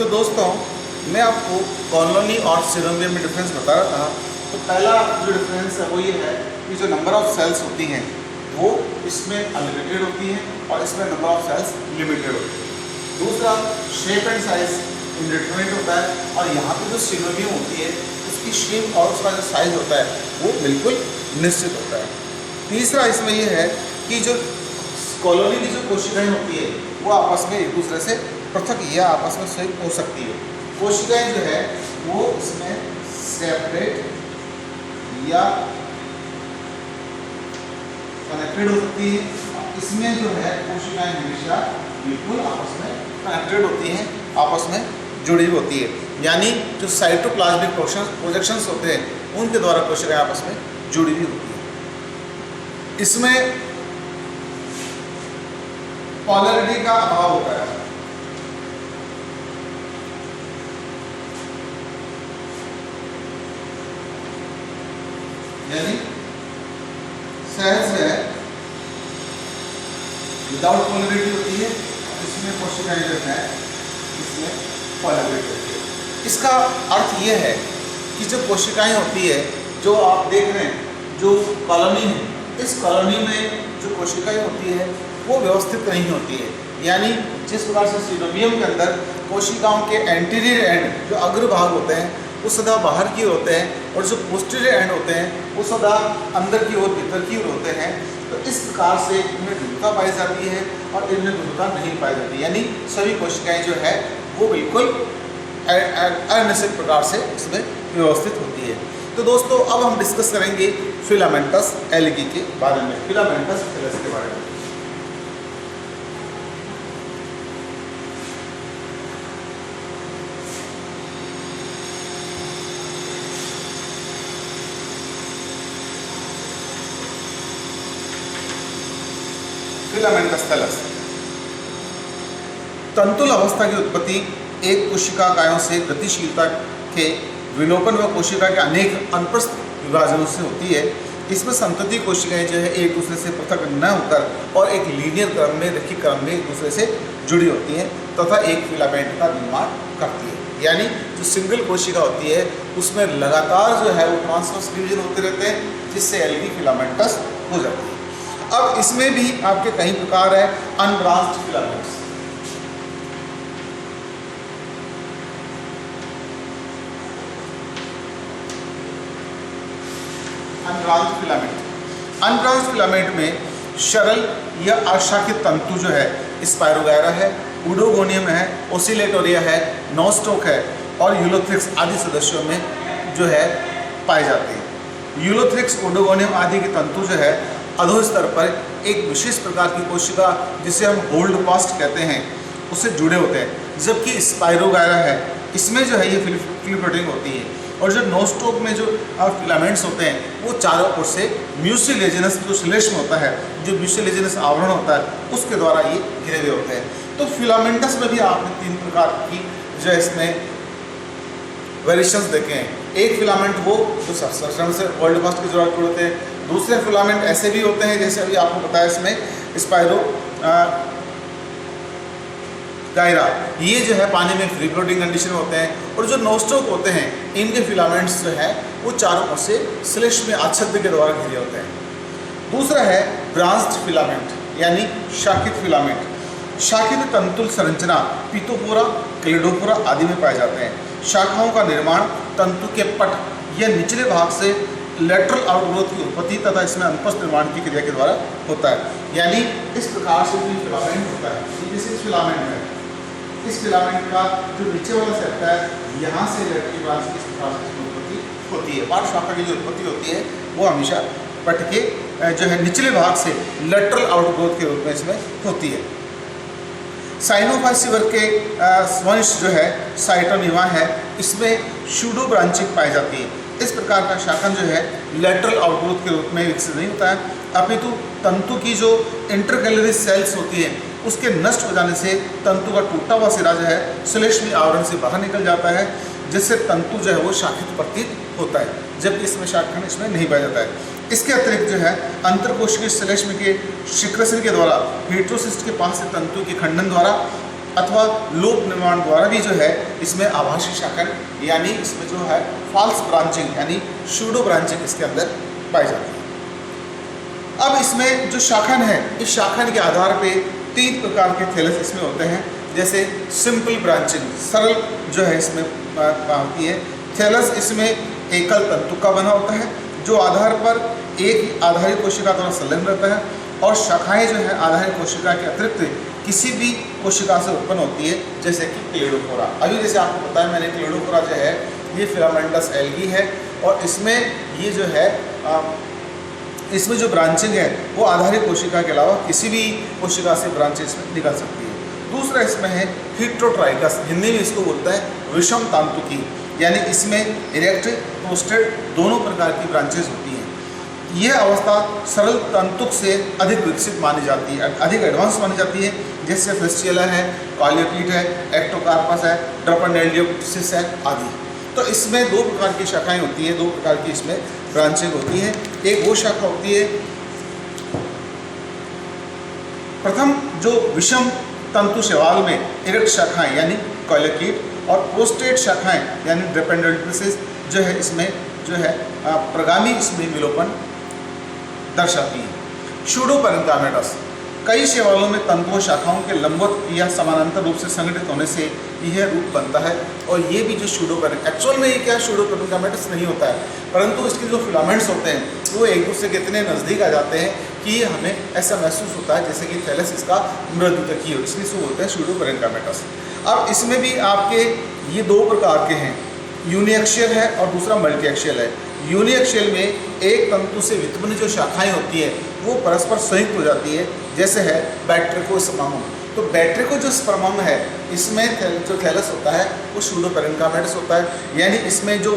तो दोस्तों, मैं आपको कॉलोनी और सिलोमियम में डिफरेंस बता रहा था। तो पहला जो डिफरेंस है वो ये है कि जो नंबर ऑफ सेल्स होती हैं वो इसमें अनलिमिटेड होती हैं और इसमें नंबर ऑफ सेल्स लिमिटेड होती है। दूसरा, शेप एंड साइज इंडिटरमिनेट होता है और यहाँ पे जो सिलोमियम होती है उसकी शेप और उसका जो साइज होता है वो बिल्कुल निश्चित होता है। तीसरा इसमें यह है कि जो कॉलोनी की जो कोशिकाएं होती है वो आपस में एक दूसरे से पृथक या आपस में संयुक्त हो सकती है। कोशिकाएं जो है वो इसमें सेपरेट या कनेक्टेड हो सकती है। इसमें जो है कोशिकाएं हमेशा बिल्कुल आपस में कनेक्टेड होती हैं, आपस में जुड़ी होती है। यानी जो साइटोप्लाज्मिक प्रोजेक्शंस होते हैं उनके द्वारा कोशिकाएं आपस में जुड़ी हुई होती है। इसमें पोलैरिटी का अभाव होता है। यानी सेल्स है विदाउट पोलैरिटी होती है, इसमें कोशिकाएं जो है इसमें पोलैरिटी होती है। इसका अर्थ ये है कि जो कोशिकाएं होती है जो आप देख रहे हैं, जो कॉलोनी है, इस कॉलोनी में जो कोशिकाएं होती है वो व्यवस्थित नहीं होती है। यानी जिस प्रकार से सिलोमियम के अंदर कोशिकाओं के एंटीरियर एंड जो अग्रभाग होते हैं वो सदा बाहर की ओर होते हैं और जो पोस्टीरियर एंड होते हैं वो सदा अंदर की ओर, भीतर की ओर होते हैं। तो इस प्रकार से इनमें विविधता पाई जाती है और इनमें विविधता नहीं पाई जाती। यानी सभी कोशिकाएं जो है वो बिल्कुल अनिश्चित प्रकार से इसमें व्यवस्थित होती है। तो दोस्तों, अब हम डिस्कस करेंगे फिलामेंटस एल्गी के बारे में, फिलामेंटस फिलस के बारे में। फिलामेंटस थैलस तंतुल अवस्था की उत्पत्ति एक कोशिका कायों से गतिशीलता के विलोपन व कोशिका के अनेक अनप्रस्थ विभाजनों से होती है। इसमें संतति कोशिकाएं जो है एक दूसरे से पृथक न होकर और एक लीनियर क्रम में, रैखिक क्रम में एक दूसरे से जुड़ी होती हैं तथा एक फिलामेंट का निर्माण करती है। यानी जो सिंगल कोशिका होती है उसमें लगातार जो है वो ट्रांसवर्स डिवीजन होते रहते हैं जिससे एल्गी फिलामेंटस हो जाती है। अब इसमें भी आपके कई प्रकार है अनब्रांच्ड फिलामेंट्स। अनब्रांच्ड फिलामेंट में सरल या अशाखित तंतु जो है स्पाइरोगायरा है, उडोगोनियम है, ओसिलेटोरिया है, नोस्टोक है और यूलोथ्रिक्स आदि सदस्यों में जो है पाए जाते हैं। यूलोथ्रिक्स, उडोगोनियम आदि के तंतु जो है अधो स्तर पर एक विशेष प्रकार की कोशिका जिसे हम होल्ड फास्ट कहते हैं उससे जुड़े होते हैं। जबकि स्पाइरोगायरा है इसमें जो है ये फिलिप्रोटिंग होती है और जो नोस्टोक में जो फिलामेंट्स होते हैं वो चारों ओर से म्यूसिलेजिनस जो श्लेष्म होता है, जो म्यूसिलेजिनस आवरण होता है उसके द्वारा ये घिरे हुए होते हैं। तो फिलामेंटस में भी आपने तीन प्रकार की जो है इसमें वेरिएशंस देखे हैं। एक फिलामेंट वो जो सरसरण से होल्ड फास्ट की जरूरत होते हैं, दूसरे फिलामेंट ऐसे भी होते हैं जैसे अभी आपको बताया इसमें स्पाइरो गायरा, ये जो है पानी में फ्री फ्लोटिंग कंडीशन में होते हैं। और जो नोस्टोक होते हैं इनके फिलामेंट्स जो है वो चारों ओर से श्लेष्म आच्छादन के द्वारा घिरे होते हैं। दूसरा है ब्रांच्ड फिलामेंट यानी शाखित फिलामेंट। शाखित तंतुल संरचना पीतोपोरा, क्लेडोपोरा आदि में पाए जाते हैं। शाखाओं का निर्माण तंतु के पट या निचले भाग से लेटरल आउटग्रोथ की उत्पत्ति तथा इसमें अनुप्रस्थ निर्माण की क्रिया के द्वारा होता है। यानी इस प्रकार से जो फिलामेंट होता है, जैसे इस फिलामेंट है, इस फिलामेंट का जो नीचे वाला सेट है यहाँ से लेटरल ब्रांच की इस प्रकार से उत्पत्ति होती है। पार्श्व शाखा की जो उत्पत्ति होती है वो हमेशा पट के जो है निचले भाग से लेटरल आउटग्रोथ के रूप में इसमें होती है। साइनोफाइसिवर के वंश जो है साइटोनिमा है, इसमें शूडो ब्रांचिंग पाई जाती है। इस प्रकार का शाखन जो है लेटरल आउटग्रोथ के रूप में विकसित नहीं होता है, अपितु तंतु की जो इंटरकैलरी सेल्स होती है उसके नष्ट हो जाने से तंतु का टूटा हुआ सिरा जो है श्लेष्म आवरण से बाहर निकल जाता है, जिससे तंतु जो है वो शाखित प्रतीत होता है, जबकि इसमें शाखन इसमें नहीं पाया जाता है। इसके अतिरिक्त जो है अंतरकोशिकीय श्लेष्म के शिक्रसन के द्वारा हेट्रोसिस्ट के पास से तंतु के खंडन द्वारा अथवा लोप निर्माण द्वारा भी जो है इसमें आभासी शाखन यानी इसमें जो है फॉल्स ब्रांचिंग यानी सूडो ब्रांचिंग इसके अंदर पाई जाती है। अब इसमें जो शाखन है, इस शाखन के आधार पे 3 प्रकार के थैलस इसमें होते हैं। जैसे सिंपल ब्रांचिंग, सरल जो है इसमें होती है। थैलस इसमें एकल तंतु का बना होता है जो आधार पर एक आधारित कोशिका द्वारा संलग्न रहता है, और शाखाएं जो है आधारित कोशिका के अतिरिक्त किसी भी कोशिका से उत्पन्न होती है, जैसे कि क्लेडोफोरा। अभी जैसे आपको बताया मैंने, क्लेडोफोरा जो है ये फिलामेंटस एल्गी है, और इसमें ये जो है इसमें जो ब्रांचिंग है वो आधारित कोशिका के अलावा किसी भी कोशिका से ब्रांचें इसमें निकल सकती है। दूसरा इसमें है हिट्रोट्राइकस, हिंदी में इसको बोलता है विषम तांतुकी, यानी इसमें इरेक्ट प्रोस्टेट दोनों प्रकार की ब्रांचेस होती हैं। यह अवस्था सरल तंतुक से अधिक विकसित मानी जाती है, अधिक एडवांस मानी जाती है, जैसे फिस्टुला है, कॉलियोकीट है, एक्टोकार्पस है, ड्रपेंडियोप्सिस है आदि। तो इसमें 2 प्रकार की शाखाएं होती हैं, 2 प्रकार की इसमें ब्रांचिंग होती है। एक वो शाखा होती है, प्रथम जो विषम तंतु शैवाल में इरेक्ट शाखाएं यानी कॉलियोकीट, और प्रोस्टेट शाखाएं यानी ड्रपेंडियोप्सिस जो है इसमें जो है प्रगामी इसमें विलोपन दर्शाती है। सूडो पैरेन्काइमेटस, कई शैवालों में तंतुओं शाखाओं के लंबवत या समानांतर रूप से संगठित होने से यह रूप बनता है, और ये भी जो सूडो एक्चुअल में ये क्या सूडो पैरेन्काइमेटस नहीं होता है, परंतु इसके जो फिलामेंट्स होते हैं वो एक दूसरे के इतने नज़दीक आ जाते हैं कि हमें ऐसा महसूस होता है जैसे कि थैलस इसका मृदुतकीय हो, इसलिए इसको बोलते हैं सूडो पैरेन्काइमेटस। अब इसमें भी आपके ये 2 प्रकार के हैं, यूनिएक्शियल है और दूसरा मल्टीएक्शियल है। यूनिएक्शियल में एक तंतु से व्युत्पन्न जो शाखाएं होती है वो परस्पर संयुक्त हो जाती है, जैसे है बैट्रिकोस्पर्मम। तो बैट्रिको जो स्पर्मम है इसमें जो थैलस होता है वो सूडो पैरेन्काइमेटस होता है, यानी इसमें जो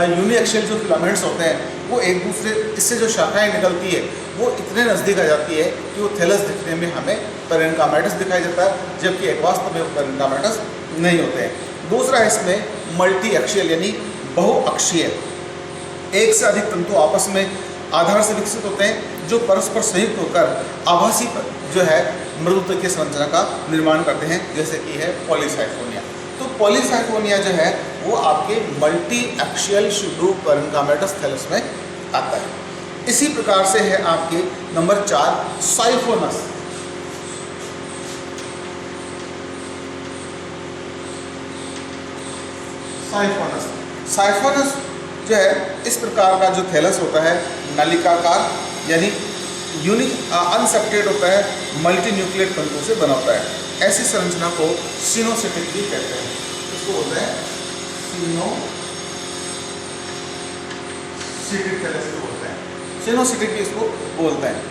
यूनिएक्शियल जो फिलामेंट्स होते हैं वो एक दूसरे, इससे जो शाखाएं निकलती है वो इतने नज़दीक आ जाती है कि वो थैलस दिखने में हमें पैरेन्काइमेटस दिखाई देता है, जबकि एक वास्तव में वो पैरेन्काइमेटस नहीं होते हैं। दूसरा इसमें मल्टी एक्शियल यानी बहुअक्षीय, एक से अधिक तंतु आपस में आधार से विकसित होते हैं जो परस्पर संयुक्त होकर आभासी जो है मृदुतकीय संरचना का निर्माण करते हैं, जैसे कि है पॉलीसाइफोनिया। तो पॉलीसाइफोनिया जो है वो आपके multi axial pseudo parenchymatous thallus में आता है। इसी प्रकार से है आपके नंबर 4 साइफोनस। साइफोनस जो है इस प्रकार का जो थैलस होता है नलिकाकार यानी अनसेप्टेड होता है, मल्टी न्यूक्लिएट तंतु से बना होता है। ऐसी संरचना को सिनोसिटिक भी कहते हैं। इसको बोलते हैं सिनोसिटिक थैलस को बोलते हैं, सिनोसिटिक भी इसको बोलते हैं।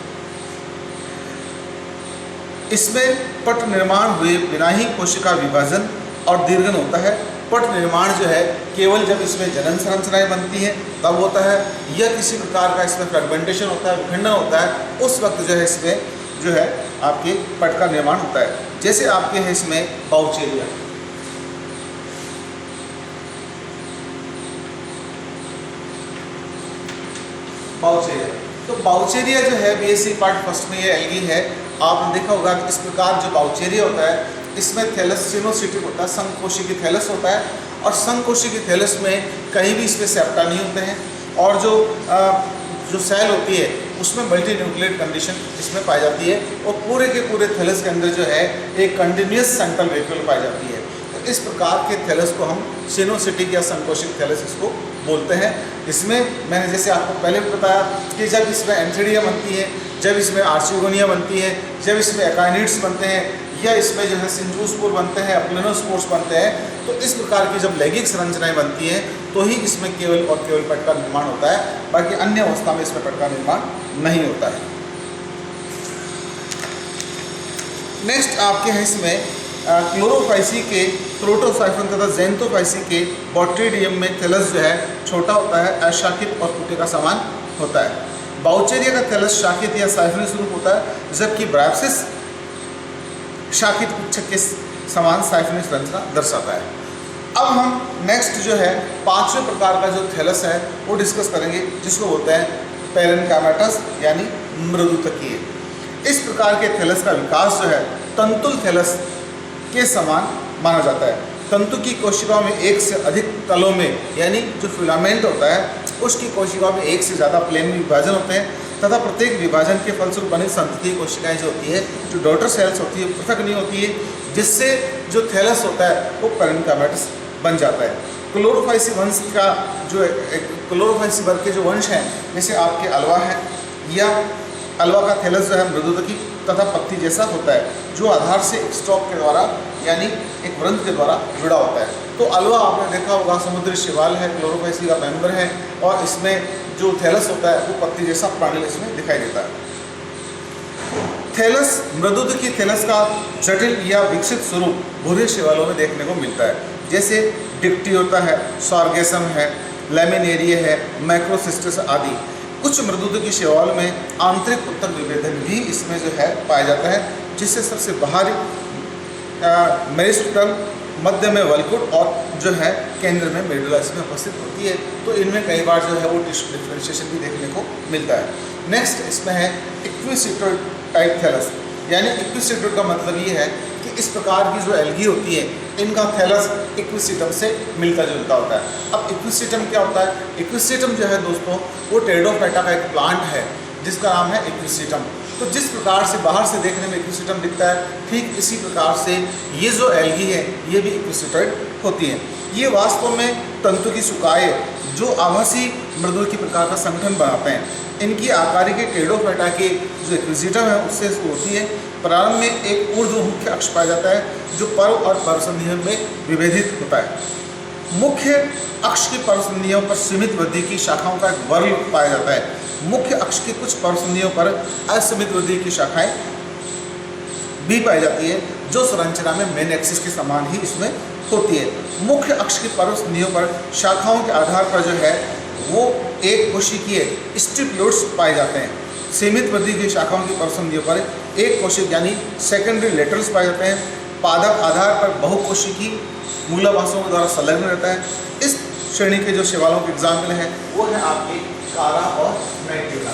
इसमें पट निर्माण हुए बिना ही कोशिका विभाजन और दीर्घन होता है। पट निर्माण जो है केवल जब इसमें जनन संरचनाएं बनती हैं तब होता है, या किसी प्रकार का इसमें फ्रेगमेंटेशन होता है, विखंडन होता है, उस वक्त जो है इसमें जो है आपके पट का निर्माण होता है। जैसे आपके है इसमें बाउचेरिया, तो बाउचेरिया जो है बेसिक पार्ट फर्स्ट में ये एल्गी है। आपने देखा होगा कि इस प्रकार जो बाउचेरिया होता है इसमें थैलस सिनोसिटिक होता है, संकोशिकी थैलस होता है, और संकोशिकी थैलस में कहीं भी इसमें सेप्टा नहीं होते हैं, और जो सेल होती है उसमें मल्टी न्यूक्लिएट कंडीशन इसमें पाई जाती है, और पूरे के पूरे थैलस के अंदर जो है एक कंटिन्यूस सेंट्रल वेक्यूल पाई जाती है। तो इस प्रकार के थैलस को हम सिनोसिटिक या संकोशिक थैलस इसको बोलते हैं। इसमें मैंने जैसे आपको पहले भी बताया कि जब इसमें एंथीडिया बनती है, जब इसमें आर्चिगोनिया बनती है, जब इसमें एकाइनिड्स बनते हैं, या इसमें जो है सिंजोस्पोर बनते हैं, अप्लेनोस्पोर्स बनते हैं, तो इस प्रकार की जब लैंगिक संरचनाएं बनती हैं तो ही इसमें केवल और केवल पट का निर्माण होता है, बाकी अन्य अवस्था में इसमें पट का निर्माण नहीं होता है। नेक्स्ट आपके हैं इसमें क्लोरोफाइसी के प्रोटोसाइफन तथा ज़ेंथोफाइसी के बॉट्रीडियम में थैलस जो है छोटा होता है, अशाखित और कुटे का समान होता है। बाउचेरिया का थैलस शाखित या साइफिनिस रूप होता है, जबकि ब्रायोप्सिस शाखित पुच्छक के समान साइफिनिस संरचना दर्शाता है। अब हम नेक्स्ट जो है 5वें प्रकार का जो थैलस है वो डिस्कस करेंगे, जिसको बोलते हैं पैरेन्काइमेटस यानी मृदुतकीय। इस प्रकार के थैलस का विकास जो है तंतुल थैलस के समान माना जाता है। तंतु की कोशिकाओं में एक से अधिक तलों में, यानी जो फिलामेंट होता है उसकी कोशिकाओं में एक से ज़्यादा प्लेन में विभाजन होते हैं तथा प्रत्येक विभाजन के फलस्वरूप बनी संतति कोशिकाएं जो होती है, जो डॉटर सेल्स होती है, पृथक नहीं होती है, जिससे जो थैलस होता है वो पैरेन्काइमाटस बन जाता है। क्लोरोफाइसी वंश का जो क्लोरोफाइसी वर्ग के जो वंश हैं, जैसे आपके अलवा है, या अलवा का थैलस जो है मृदुदकी तथा पत्ती जैसा होता है, जो आधार से एक स्टॉक के द्वारा यानी एक वृंत के द्वारा जुड़ा होता है। तो अलवा आपने देखा होगा समुद्री शैवाल है, क्लोरोफाइसी का मेंबर है, और इसमें जो थैलस होता है वो पत्ती जैसा प्राणी इसमें दिखाई देता है। थैलस, मृदुदकी थैलस का जटिल या विकसित स्वरूप भूरे शैवालों में देखने को मिलता है, जैसे डिक्टी होता है, सार्गेसम है, लैमिनेरिया है, मैक्रोसिस्टस आदि। कुछ मृदुदकी शैवाल में आंतरिक उत्तक विभेदन भी इसमें जो है पाया जाता है, जिससे सबसे बाहरी मेरिस्टम, मध्य में वल्कुट और जो है केंद्र में मेडुला इसमें उपस्थित होती है। तो इनमें कई बार जो है वो टिश्यू डिफरेंशिएशन भी देखने को मिलता है। नेक्स्ट इसमें है इक्विसिटोइड टाइप थैलस, यानी इक्विसिटोइड का मतलब ये है कि इस प्रकार की जो एल्गी होती है इनका थैलस इक्विसिटम से मिलता जुलता होता है। अब इक्विसिटम क्या होता है? इक्विसिटम जो है दोस्तों वो टेरिडोफाइटा का एक प्लांट है जिसका नाम है इक्विसिटम। तो जिस प्रकार से बाहर से देखने में इक्विसिटम दिखता है, ठीक इसी प्रकार से ये जो एल्गी है ये भी इक्विसिटोइड होती है। ये वास्तव में तंतु की सुकाए जो आभासी मृदुल की प्रकार का संगठन बनाते हैं। इनकी आकारी के टेरिडोफाइटा के जो इक्विसिटम है उससे होती है। प्रारंभ में एक ऊर्ध्व मुख्य अक्ष पाया जाता है जो पर्व और पर्वसंधियों में विभेदित होता है। मुख्य अक्ष की पर्वसंधियों पर सीमित वृद्धि की शाखाओं का एक वर्ग पाया जाता है। मुख्य अक्ष की कुछ पर्वसंधियों पर असीमित वृद्धि की शाखाएं भी पाई जाती है, जो संरचना में मेन एक्सिस के समान ही इसमें होती है। मुख्य अक्ष की पर्वसंधियों पर शाखाओं के आधार पर जो है वो एक कोशिकीय स्टिप्यूल्स पाए जाते हैं। सीमित वृद्धि की शाखाओं की पर्वसंधियों पर एक कोशिक यानी सेकेंडरी लेटरल्स पाए जाते हैं। पादप आधार पर बहुकोशिकी मूलाभासों के द्वारा संलग्न रहता है। इस श्रेणी के जो शैवालों के एग्जाम्पल हैं वो है आपके कारा और नाइटिला।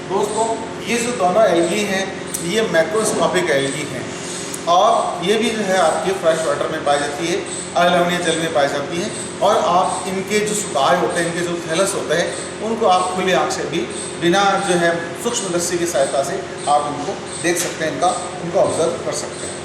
दोस्तों ये जो दोनों एल्गी हैं ये मैक्रोस्कोपिक एल्गी हैं और ये भी जो है आपके फ्रेश वाटर में पाई जाती है, अलवणीय जल में पाई जाती है। और आप इनके जो सुकाय होते हैं, इनके जो थैलस होते हैं, उनको आप खुली आँख से भी बिना जो है सूक्ष्मदर्शी की सहायता से आप उनको देख सकते हैं, उनको ऑब्जर्व कर सकते हैं।